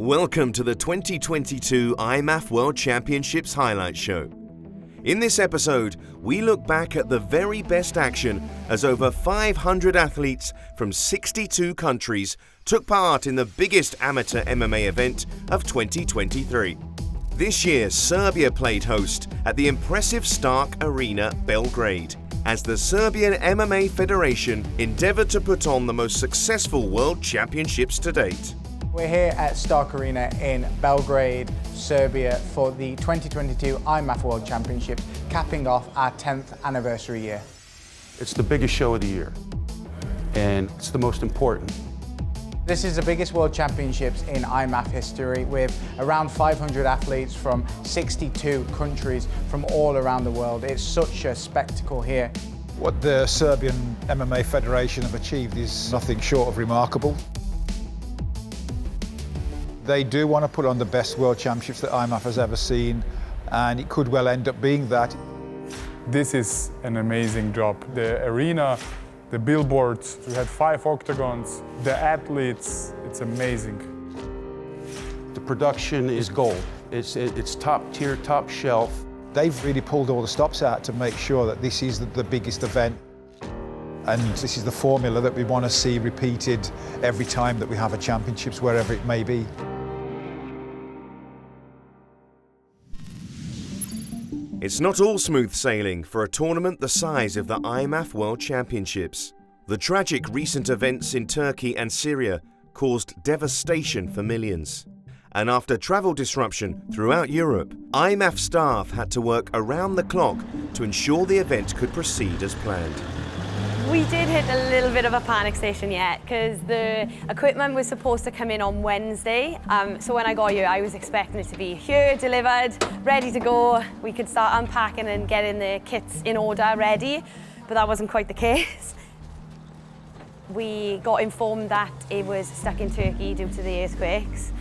Welcome to the 2022 IMMAF World Championships highlight show. In this episode, we look back at the very best action as over 500 athletes from 62 countries took part in the biggest amateur MMA event of 2023. This year, Serbia played host at the impressive Stark Arena, Belgrade, as the Serbian MMA Federation endeavored to put on the most successful World Championships to date. We're here at Stark Arena in Belgrade, Serbia for the 2022 IMMAF World Championships, capping off our 10th anniversary year. It's the biggest show of the year, and it's the most important. This is the biggest World Championships in IMMAF history, with around 500 athletes from 62 countries from all around the world. It's such a spectacle here. What the Serbian MMA Federation have achieved is nothing short of remarkable. They do want to put on the best World Championships that IMMAF has ever seen, and it could well end up being that. This is an amazing job. The arena, the billboards, we had 5 octagons, the athletes, it's amazing. The production is gold. It's top tier, top shelf. They've really pulled all the stops out to make sure that this is the biggest event. And this is the formula that we want to see repeated every time that we have a championships, wherever it may be. It's not all smooth sailing for a tournament the size of the IMMAF World Championships. The tragic recent events in Turkey and Syria caused devastation for millions. And after travel disruption throughout Europe, IMMAF staff had to work around the clock to ensure the event could proceed as planned. We did hit a little bit of a panic station yet, because the equipment was supposed to come in on Wednesday. So when I got here, I was expecting it to be here, delivered, ready to go. We could start unpacking and getting the kits in order, ready, but that wasn't quite the case. We got informed that it was stuck in Turkey due to the earthquakes.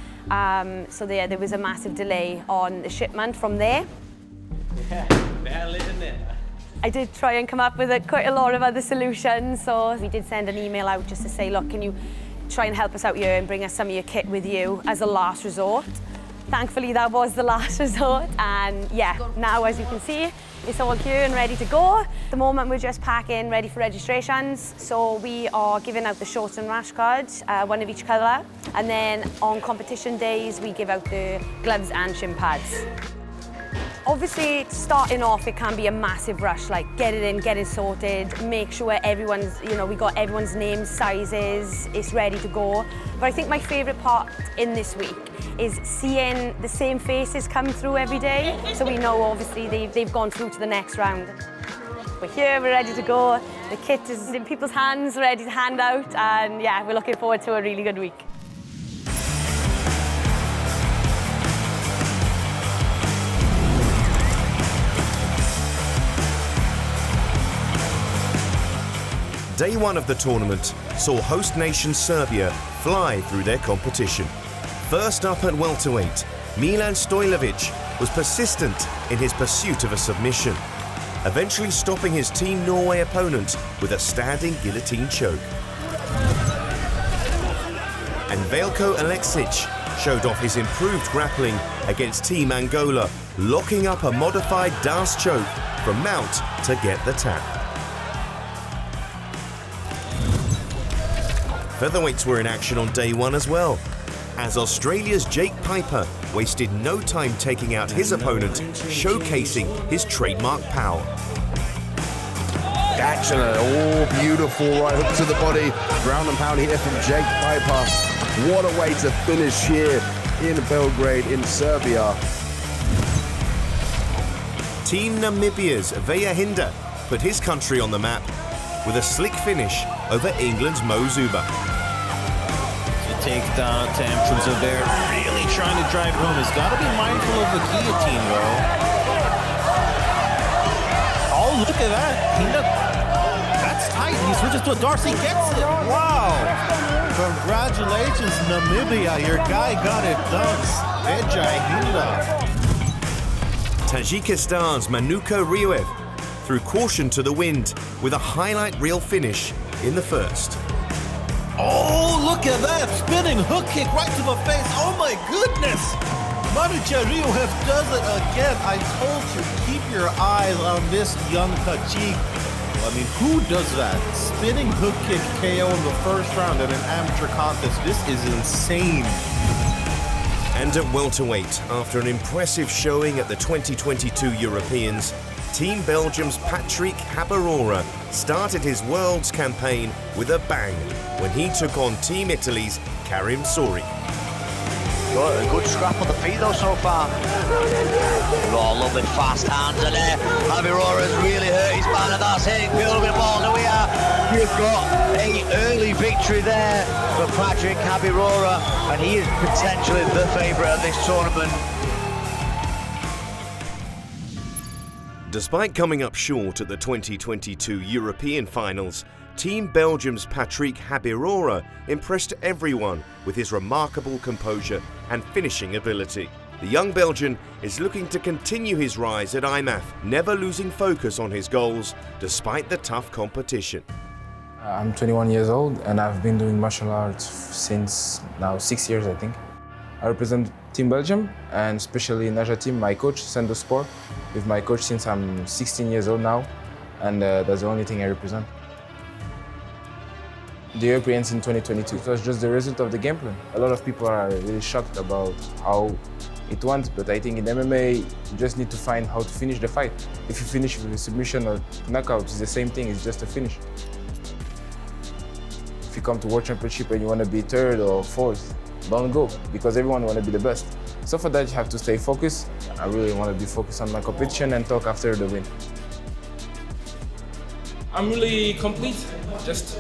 So there was a massive delay on the shipment from there. Yeah, badly, isn't it? I did try and come up with quite a lot of other solutions, so we did send an email out just to say, look, can you try and help us out here and bring us some of your kit with you as a last resort. Thankfully, that was the last resort, and yeah, now as you can see, it's all here and ready to go. At the moment, we're just packing, ready for registrations, so we are giving out the shorts and rash cards, one of each colour, and then on competition days, we give out the gloves and shin pads. Obviously, starting off, it can be a massive rush, like get it in, get it sorted, make sure everyone's, we got everyone's names, sizes, it's ready to go. But I think my favourite part in this week is seeing the same faces come through every day, so we know obviously they've gone through to the next round. We're here, we're ready to go, the kit is in people's hands, ready to hand out, and yeah, we're looking forward to a really good week. Day one of the tournament saw host nation Serbia fly through their competition. First up at welterweight, Milan Stojlovic was persistent in his pursuit of a submission, eventually stopping his Team Norway opponent with a standing guillotine choke. And Veljko Aleksic showed off his improved grappling against Team Angola, locking up a modified Das choke from mount to get the tap. Featherweights were in action on day one as well, as Australia's Jake Piper wasted no time taking out his opponent, showcasing his trademark power. Action, oh, beautiful right hook to the body, ground and pound here from Jake Piper. What a way to finish here in Belgrade in Serbia. Team Namibia's Veya Hinda put his country on the map with a slick finish over England's Mo Zuba. Take down tantrums of there, really trying to drive home. He's got to be mindful of the guillotine, though. Oh, look at that. That's tight. He switches to a Darcy, gets it. Wow. Congratulations, Namibia. Your guy got it done. Vijay Hinda. Tajikistan's Manuka Rioev threw caution to the wind with a highlight reel finish in the first. Oh, look at that! Spinning hook kick right to the face. Oh my goodness! Maricharyuhev does it again. I told you, keep your eyes on this young Tajik. I mean, who does that? Spinning hook kick KO in the first round in an amateur contest. This is insane. And at welterweight, after an impressive showing at the 2022 Europeans, Team Belgium's Patrick Habirora started his Worlds campaign with a bang when he took on Team Italy's Karim Souri. A good scrap on the feet though so far. Oh, lovely fast hands in there. Habirora's really hurt his man, and that's hitting Pilgrim ball. So you've got an early victory there for Patrick Habirora, and he is potentially the favourite of this tournament. Despite coming up short at the 2022 European finals, Team Belgium's Patrick Habirora impressed everyone with his remarkable composure and finishing ability. The young Belgian is looking to continue his rise at IMMAF, never losing focus on his goals despite the tough competition. I'm 21 years old and I've been doing martial arts since now 6 years, I think. I represent Team Belgium and especially Naja team, my coach, Sendo Sport, with my coach since I'm 16 years old now, and that's the only thing I represent. The Europeans in 2022, it was just the result of the game plan. A lot of people are really shocked about how it went, but I think in MMA, you just need to find how to finish the fight. If you finish with a submission or knockout, it's the same thing, it's just a finish. If you come to World Championship and you want to be third or fourth, don't go, because everyone wants to be the best. So for that, you have to stay focused. I really want to be focused on my competition and talk after the win. I'm really complete. Just,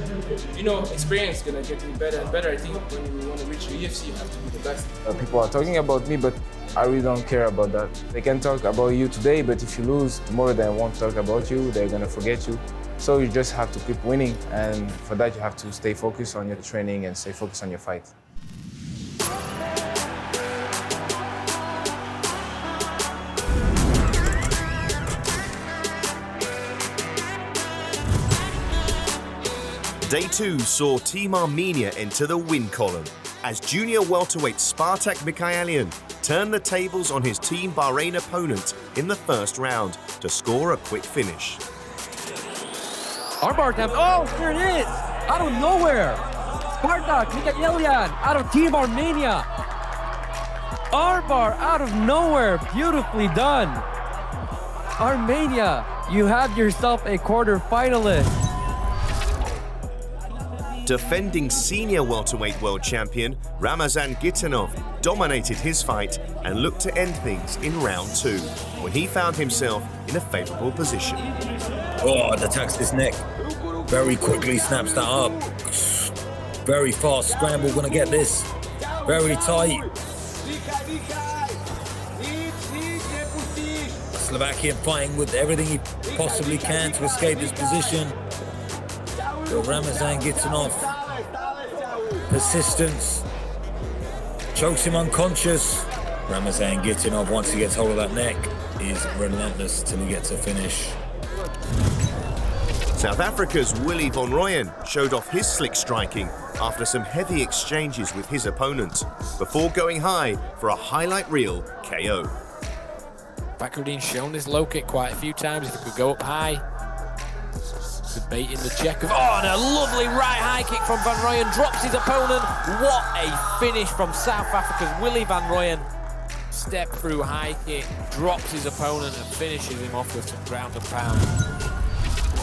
experience gonna get me better and better. I think when you want to reach the UFC, you have to be the best. People are talking about me, but I really don't care about that. They can talk about you today, but if you lose, tomorrow they won't talk about you. They're gonna forget you. So you just have to keep winning, and for that you have to stay focused on your training and stay focused on your fight. Day 2 saw Team Armenia enter the win column as junior welterweight Spartak Mikhailian turned the tables on his Team Bahrain opponent in the first round to score a quick finish. Armbar comes, oh, there it is! Out of nowhere! Spartak Mikhailian out of Team Armenia! Armbar out of nowhere, beautifully done! Armenia, you have yourself a quarter finalist. Defending senior welterweight world champion Ramazan Gitinov dominated his fight and looked to end things in round 2 when he found himself in a favourable position. Oh, and attacks his neck. Very quickly snaps that up. Very fast scramble, gonna get this. Very tight. Slovakian fighting with everything he possibly can to escape this position. So Ramazan Gitinov, persistence, chokes him unconscious. Ramazan Gitinov, once he gets hold of that neck, is relentless till he gets a finish. South Africa's Willy van Rooyen showed off his slick striking after some heavy exchanges with his opponent, before going high for a highlight reel KO. Bakruddin's shown his low kick quite a few times. If it could go up high, debating the check of, and a lovely right high kick from Van Rooyen, drops his opponent. What a finish from South Africa's Willy van Rooyen. Step through high kick, drops his opponent and finishes him off with some ground and pound.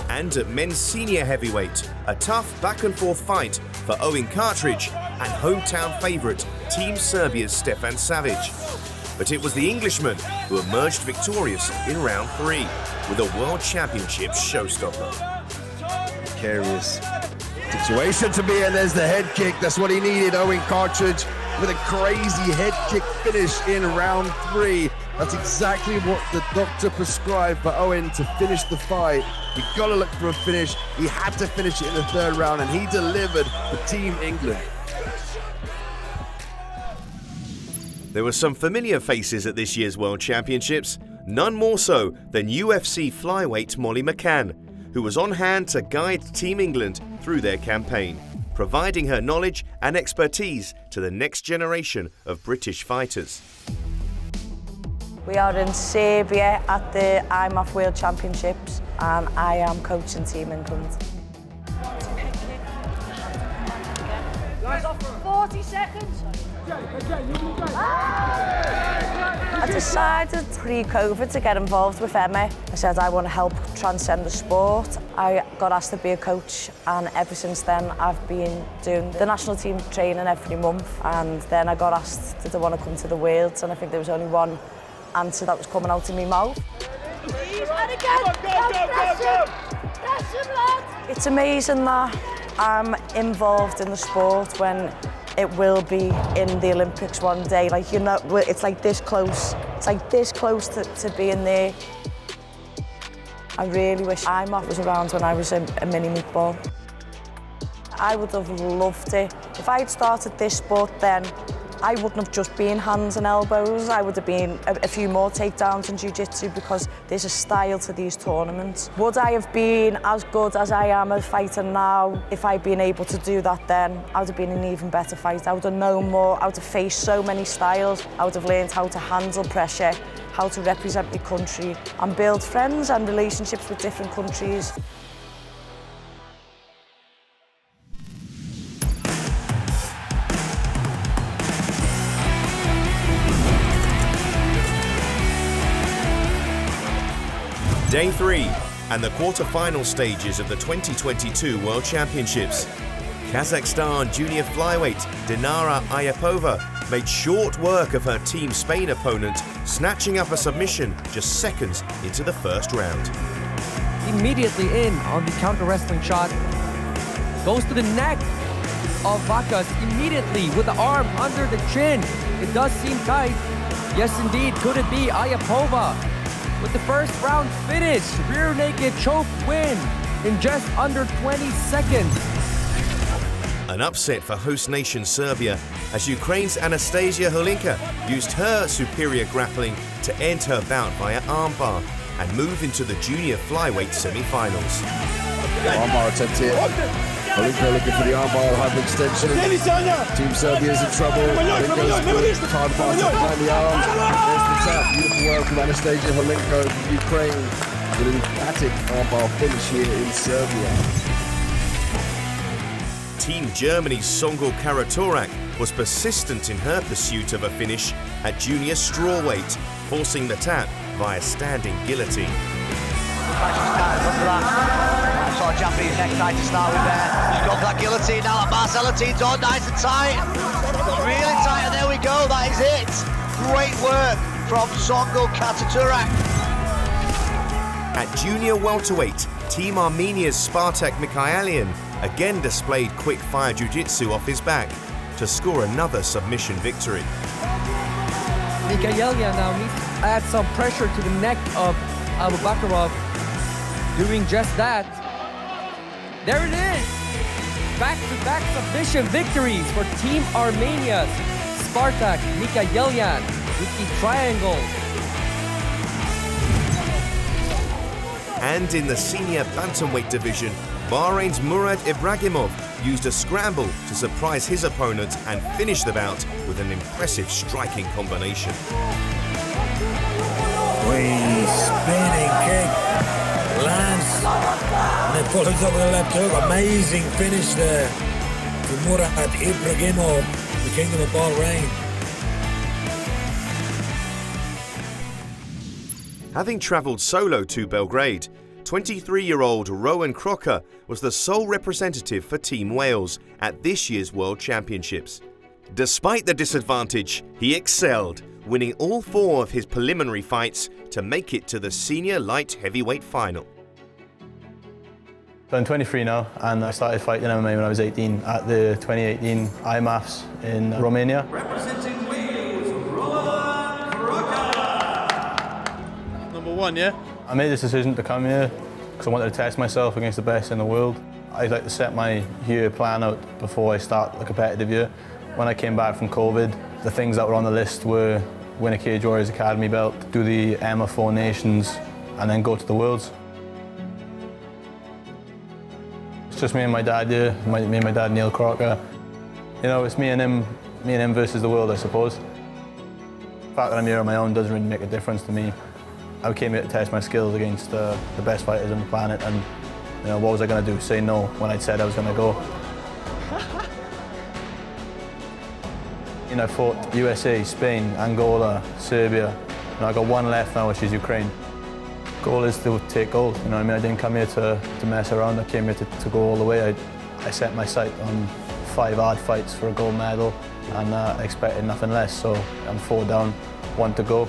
And at men's senior heavyweight, a tough back and forth fight for Owen Cartridge and hometown favourite Team Serbia's Stefan Savic. But it was the Englishman who emerged victorious in round 3 with a World Championships showstopper. Precarious situation to be in. There's the head kick. That's what he needed. Owen Cartridge with a crazy head kick finish in round 3. That's exactly what the doctor prescribed for Owen to finish the fight. You got to look for a finish. He had to finish it in the 3rd round, and he delivered for Team England. There were some familiar faces at this year's World Championships, none more so than UFC flyweight Molly McCann, who was on hand to guide Team England through their campaign. providing her knowledge and expertise to the next generation of British fighters. We are in Serbia at the IMMAF World Championships and I am coaching Team England. 40 seconds. I decided pre-COVID to get involved with Emma. I said I want to help transcend the sport. I got asked to be a coach and ever since then I've been doing the national team training every month, and then I got asked did I want to come to the Worlds, and I think there was only one answer that was coming out of my mouth. And again, press him, lad. It's amazing that I'm involved in the sport when it will be in the Olympics one day. Like, you know, it's like this close. It's like this close to being there. I really wish IMMAF was around when I was a mini meatball. I would have loved it. If I'd started this sport then, I wouldn't have just been hands and elbows. I would have been a few more takedowns in jiu-jitsu because there's a style to these tournaments. Would I have been as good as I am a fighter now if I'd been able to do that then? I would have been an even better fighter. I would have known more. I would have faced so many styles. I would have learned how to handle pressure, how to represent my country and build friends and relationships with different countries. Day 3 and the quarter-final stages of the 2022 World Championships. Kazakhstan junior flyweight Dinara Ayapova made short work of her Team Spain opponent, snatching up a submission just seconds into the first round. Immediately in on the counter wrestling shot. Goes to the neck of Vakas immediately with the arm under the chin. It does seem tight. Yes, indeed. Could it be Ayapova with the first round finish? Rear naked choke win in just under 20 seconds. An upset for host nation Serbia as Ukraine's Anastasia Holinka used her superior grappling to end her bout via armbar and move into the junior flyweight semi-finals. Armbar attempt here. Holinka looking for the armbar hyperextension. Team Serbia is in trouble. Holinka's hard pass up behind the arm. There's the tap. Beautiful work from Anastasia Holinka from Ukraine with an emphatic armbar finish here in Serbia. Team Germany's Songul Karatorak was persistent in her pursuit of a finish at junior strawweight, forcing the tap via standing guillotine. I saw Japanese neck tight to start with there. She's got that guillotine now, and Marcelatine's on nice and tight. Really tight, and there we go, that is it. Great work from Songul Karatorak. At junior welterweight, Team Armenia's Spartak Mikhailian again displayed quick-fire jiu-jitsu off his back to score another submission victory. Nikolija now needs to add some pressure to the neck of Abubakarov, doing just that. There it is! Back-to-back submission victories for Team Armenia's Spartak Nikolija with the triangle. And in the senior bantamweight division, Bahrain's Murad Ibragimov used a scramble to surprise his opponent and finish the bout with an impressive striking combination. Spinning kick, lands, and then follows up with a left hook. Amazing finish there for Murad Ibragimov, the Kingdom of Bahrain. Having travelled solo to Belgrade, 23-year-old Rowan Crocker was the sole representative for Team Wales at this year's World Championships. Despite the disadvantage, he excelled, winning all 4 of his preliminary fights to make it to the senior light heavyweight final. So I'm 23 now, and I started fighting MMA when I was 18 at the 2018 IMMAFs in Romania. Representing Wales, Rowan Crocker. Number 1, yeah? I made this decision to come here because I wanted to test myself against the best in the world. I'd like to set my year plan out before I start the competitive year. When I came back from COVID, the things that were on the list were win a Cage Warriors Academy belt, do the IMMAF 4 Nations, and then go to the Worlds. It's just me and my dad here, me and my dad Neil Crocker. You know, it's me and him versus the world, I suppose. The fact that I'm here on my own doesn't really make a difference to me. I came here to test my skills against the best fighters on the planet, and you know, what was I going to do? Say no when I'd said I was going to go. You know, I fought USA, Spain, Angola, Serbia. You know, I got one left now, which is Ukraine. Goal is to take gold. You know what I mean? I didn't come here to mess around. I came here to go all the way. I set my sight on 5 hard fights for a gold medal, and I expected nothing less. So I'm 4 down, 1 to go.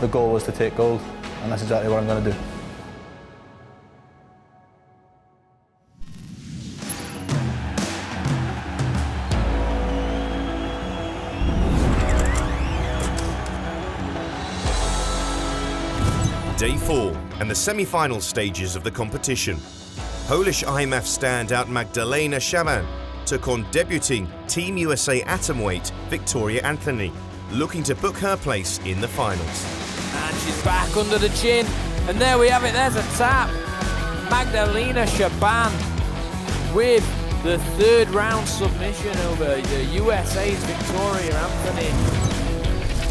The goal was to take gold, and that's exactly what I'm going to do. Day 4 and the semi-final stages of the competition. Polish IMMAF standout Magdalena Shaban took on debuting Team USA atomweight Victoria Anthony, looking to book her place in the finals. And she's back under the chin, and there we have it, there's a tap. Magdalena Shaban with the 3rd round submission over the USA's Victoria Anthony.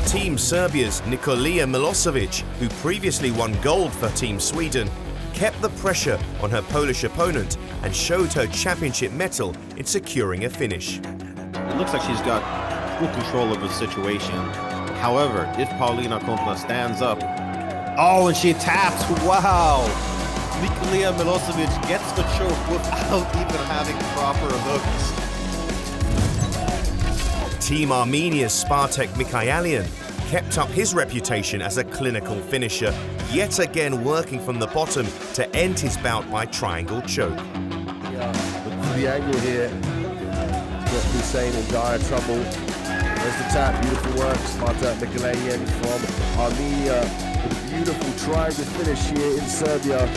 Team Serbia's Nikolija Milosevic, who previously won gold for Team Sweden, kept the pressure on her Polish opponent and showed her championship mettle in securing a finish. It looks like she's got full control of the situation. However, if Paulina Kompna stands up, oh, and she taps, wow! Nikolija Milosevic gets the choke without even having proper hooks. Team Armenia's Spartak Mikhailian kept up his reputation as a clinical finisher, yet again working from the bottom to end his bout by triangle choke. The angle here has got Hussein in dire trouble. There's the tap, beautiful work. Spartak Mikhailian from Armenia with a beautiful triangle finish here in Serbia.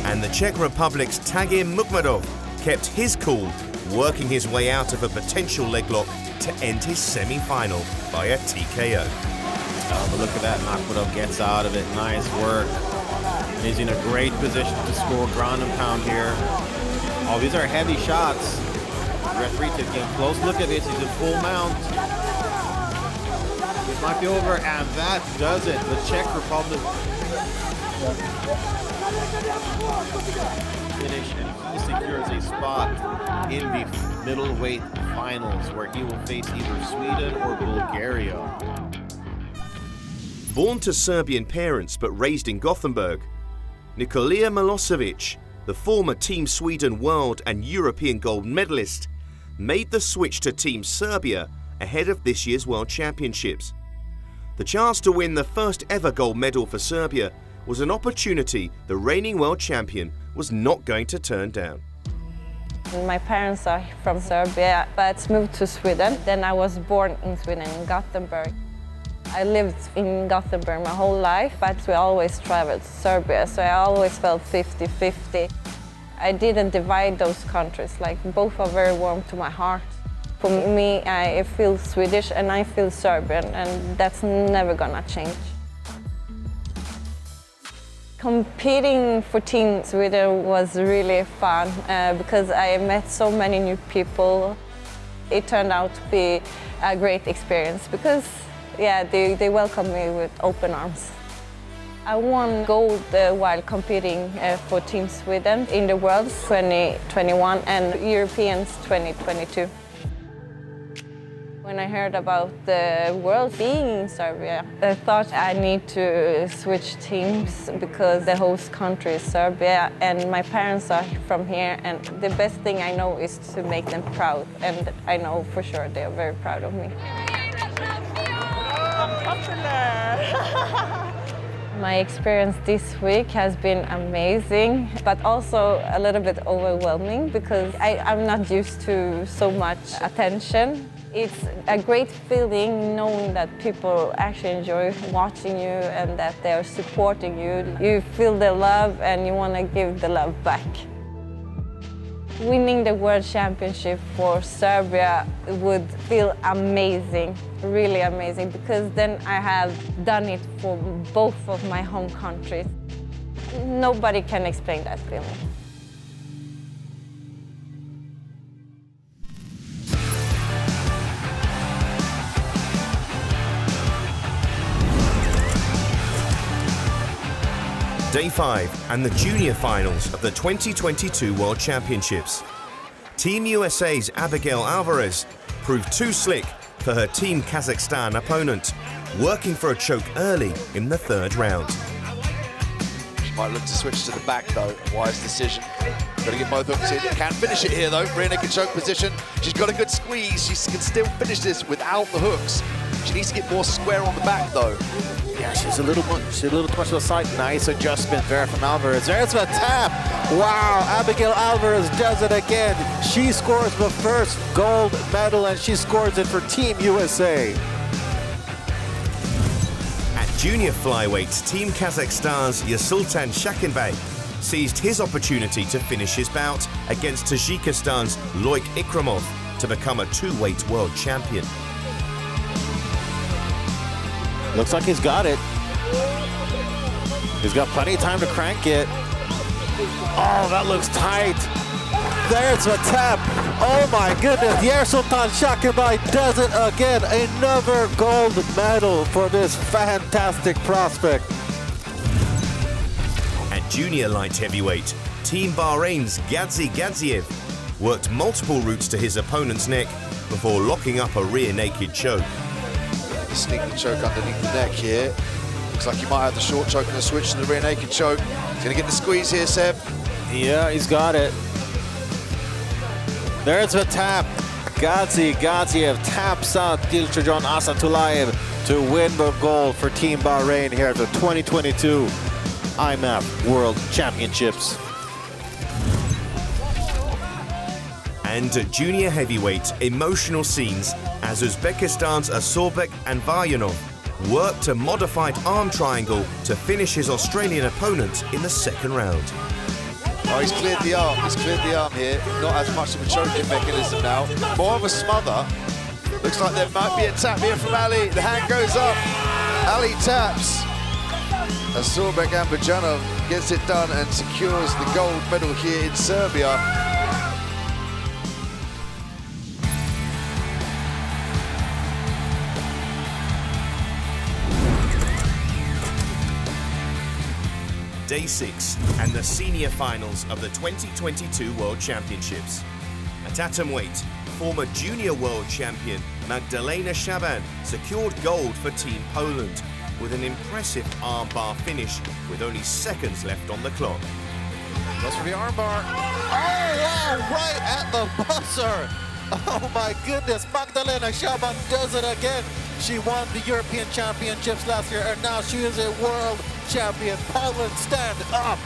And the Czech Republic's Tagir Mukhmadov kept his cool, working his way out of a potential leg lock to end his semi-final by a TKO. But look at that, Mukhmadov gets out of it, nice work. And he's in a great position to score ground and pound here. Oh, these are heavy shots. The referee taking a close look at this, he's in full mount. This might be over, and that does it. The Czech Republic finish, and he secures a spot in the middleweight finals where he will face either Sweden or Bulgaria. Born to Serbian parents but raised in Gothenburg, Nikolija Milosevic, the former Team Sweden world and European gold medalist, made the switch to Team Serbia ahead of this year's World Championships. The chance to win the first ever gold medal for Serbia was an opportunity the reigning world champion was not going to turn down. My parents are from Serbia, but moved to Sweden. Then I was born in Sweden, in Gothenburg. I lived in Gothenburg my whole life, but we always traveled to Serbia, so I always felt 50-50. I didn't divide those countries, like both are very warm to my heart. For me, I feel Swedish and I feel Serbian, and that's never gonna change. Competing for Team Sweden was really fun because I met so many new people. It turned out to be a great experience because they welcomed me with open arms. I won gold while competing for Team Sweden in the Worlds 2021 and Europeans 2022. When I heard about the World being in Serbia, I thought I need to switch teams because the host country is Serbia and my parents are from here, and the best thing I know is to make them proud, and I know for sure they are very proud of me. My experience this week has been amazing, but also a little bit overwhelming because I'm not used to so much attention. It's a great feeling knowing that people actually enjoy watching you and that they are supporting you. You feel the love and you want to give the love back. Winning the World Championship for Serbia would feel amazing, really amazing, because then I have done it for both of my home countries. Nobody can explain that feeling. Day 5 and the junior finals of the 2022 World Championships. Team USA's Abigail Alvarez proved too slick for her Team Kazakhstan opponent, working for a choke early in the 3rd round. She might look to switch to the back though, wise decision. Got to get both hooks in, can't finish it here though, rear naked choke position. She's got a good squeeze, she can still finish this without the hooks. She needs to get more square on the back though. Yeah, she's a little too much to the side. Nice adjustment there from Alvarez. There's a tap. Wow, Abigail Alvarez does it again. She scores the first gold medal and she scores it for Team USA. At junior flyweight, Team Kazakhstan's Yasultan Shakinbey seized his opportunity to finish his bout against Tajikistan's Loik Ikramov to become a 2-weight world champion. Looks like he's got it. He's got plenty of time to crank it. Oh, that looks tight. There's a tap. Oh my goodness, Yasultan Shakinbey does it again. Another gold medal for this fantastic prospect. At junior light heavyweight, Team Bahrain's Gadzi Gadziev worked multiple routes to his opponent's neck before locking up a rear naked choke. Sneaky choke underneath the neck here. Looks like he might have the short choke and a switch to the rear naked choke. He's going to get the squeeze here, Seb. Yeah, he's got it. There's a tap. Gadziev taps out Dilchajon Asatulayev to win the gold for Team Bahrain here at the 2022 IMMAF World Championships. And at junior heavyweight, emotional scenes as Uzbekistan's Asorbek and Varyanov worked a modified arm triangle to finish his Australian opponent in the 2nd round. Oh, he's cleared the arm. He's cleared the arm here. Not as much of a choking mechanism now. More of a smother. Looks like there might be a tap here from Ali. The hand goes up. Ali taps. Asorbek Ambajanov gets it done and secures the gold medal here in Serbia. Day 6 and the senior finals of the 2022 World Championships. At atomweight, former junior world champion Magdalena Shaban secured gold for Team Poland with an impressive armbar finish with only seconds left on the clock. Goes for the armbar. Oh, wow, right at the buzzer. Oh my goodness, Magdalena Shaban does it again. She won the European Championships last year and now she is a world champion. Poland, stand up.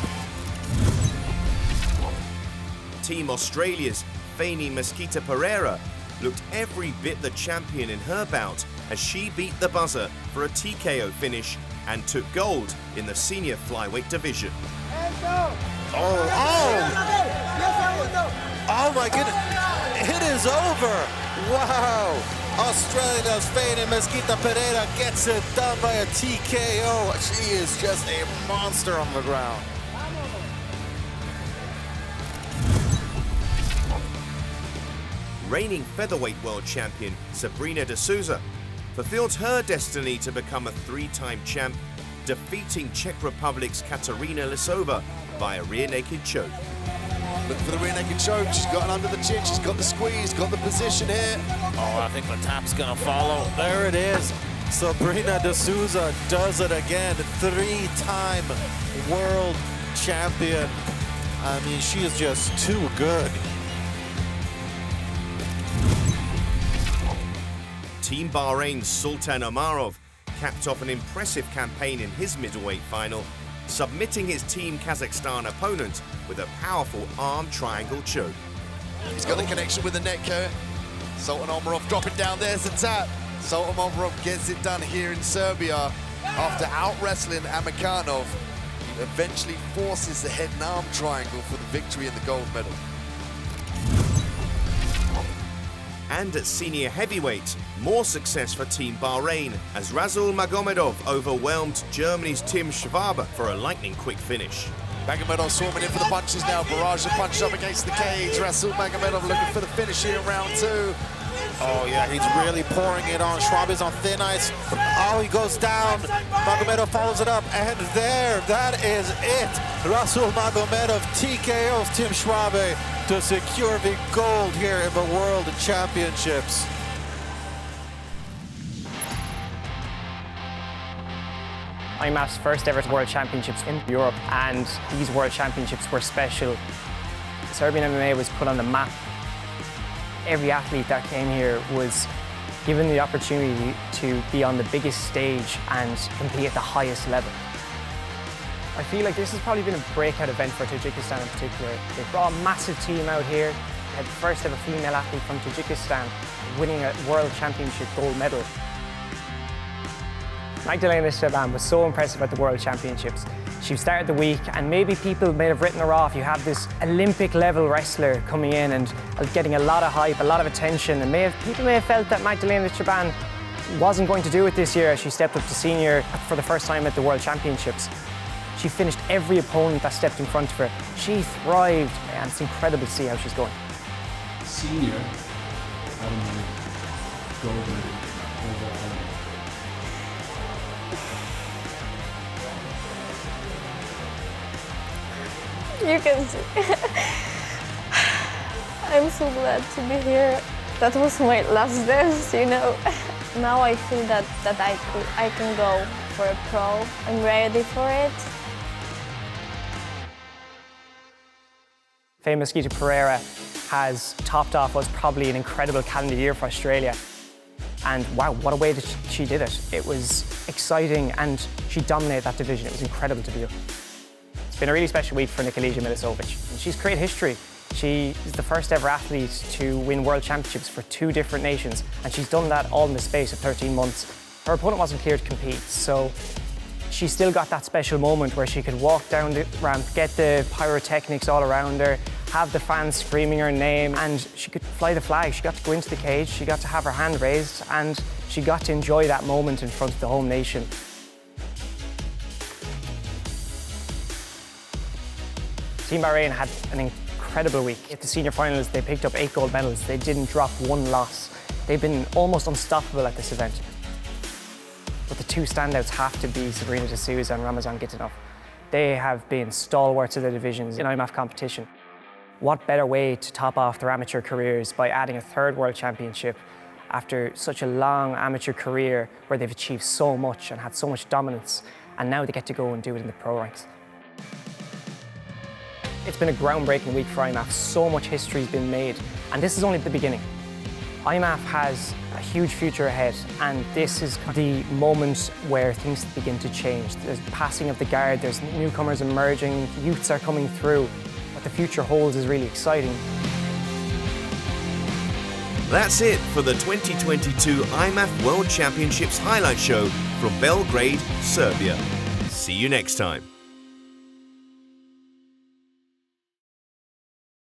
Team Australia's Fanny Mesquita Pereira looked every bit the champion in her bout as she beat the buzzer for a TKO finish and took gold in the senior flyweight division. Oh my goodness, it is over. Wow, Australia's Fanny Mesquita Pereira gets it done by a TKO. She is just a monster on the ground. Reigning featherweight world champion Sabrina de Sousa fulfilled her destiny to become a 3-time champ, defeating Czech Republic's Katarina Lisova by a rear naked choke. Looking for the rear naked choke. She's got it under the chin. She's got the squeeze, got the position here. Oh, I think the tap's gonna follow. There it is. Sabrina de Sousa does it again. 3-time world champion. I mean, she is just too good. Team Bahrain's Sultan Omarov capped off an impressive campaign in his middleweight final, submitting his Team Kazakhstan opponent with a powerful arm triangle choke. He's got the connection with the neck here. Sultan Omarov dropping down. There's a tap. Sultan Omarov gets it done here in Serbia. After out-wrestling Amikanov, he eventually forces the head and arm triangle for the victory and the gold medal. And at senior heavyweight, more success for Team Bahrain as Rasul Magomedov overwhelmed Germany's Tim Schwaber for a lightning-quick finish. Magomedov swarming in for the punches now. Barrage of punches up against the cage. Rasul Magomedov looking for the finish here in round 2. Oh yeah, he's really pouring it on. Schwaber's on thin ice. Oh, he goes down. Magomedov follows it up, and there, that is it. Rasul Magomedov TKOs Tim Schwaber to secure the gold here in the World Championships. IMMAF's first ever World Championships in Europe, and these World Championships were special. Serbian MMA was put on the map. Every athlete that came here was given the opportunity to be on the biggest stage and compete at the highest level. I feel like this has probably been a breakout event for Tajikistan in particular. They brought a massive team out here. They had the first ever female athlete from Tajikistan winning a World Championship gold medal. Magdalena Shaban was so impressive at the World Championships. She started the week, and maybe people may have written her off. You have this Olympic level wrestler coming in and getting a lot of hype, a lot of attention, and people may have felt that Magdalena Shaban wasn't going to do it this year as she stepped up to senior for the first time at the World Championships. She finished every opponent that stepped in front of her. She thrived, and it's incredible to see how she's going. Senior, I don't know, gold over. You can see. I'm so glad to be here. That was my last dance, you know. Now I feel that I can go for a pro. I'm ready for it. Famous Gita Pereira has topped off what's probably an incredible calendar year for Australia. And wow, what a way that she did it. It was exciting, and she dominated that division. It was incredible to view. It's been a really special week for Nikolija Milosevic. She's created history. She is the first ever athlete to win World Championships for 2 different nations, and she's done that all in the space of 13 months. Her opponent wasn't cleared to compete, so she still got that special moment where she could walk down the ramp, get the pyrotechnics all around her, have the fans screaming her name, and she could fly the flag. She got to go into the cage, she got to have her hand raised, and she got to enjoy that moment in front of the home nation. Team Bahrain had an incredible week. At the senior finals, they picked up 8 gold medals. They didn't drop 1 loss. They've been almost unstoppable at this event. But the 2 standouts have to be Sabrina de Sousa and Ramazan Gitinov. They have been stalwarts of their divisions in IMMAF competition. What better way to top off their amateur careers by adding a 3rd World Championship after such a long amateur career where they've achieved so much and had so much dominance, and now they get to go and do it in the pro ranks. It's been a groundbreaking week for IMMAF. So much history has been made, and this is only the beginning. IMMAF has a huge future ahead, and this is the moment where things begin to change. There's passing of the guard, there's newcomers emerging, youths are coming through. What the future holds is really exciting. That's it for the 2022 IMMAF World Championships highlight show from Belgrade, Serbia. See you next time.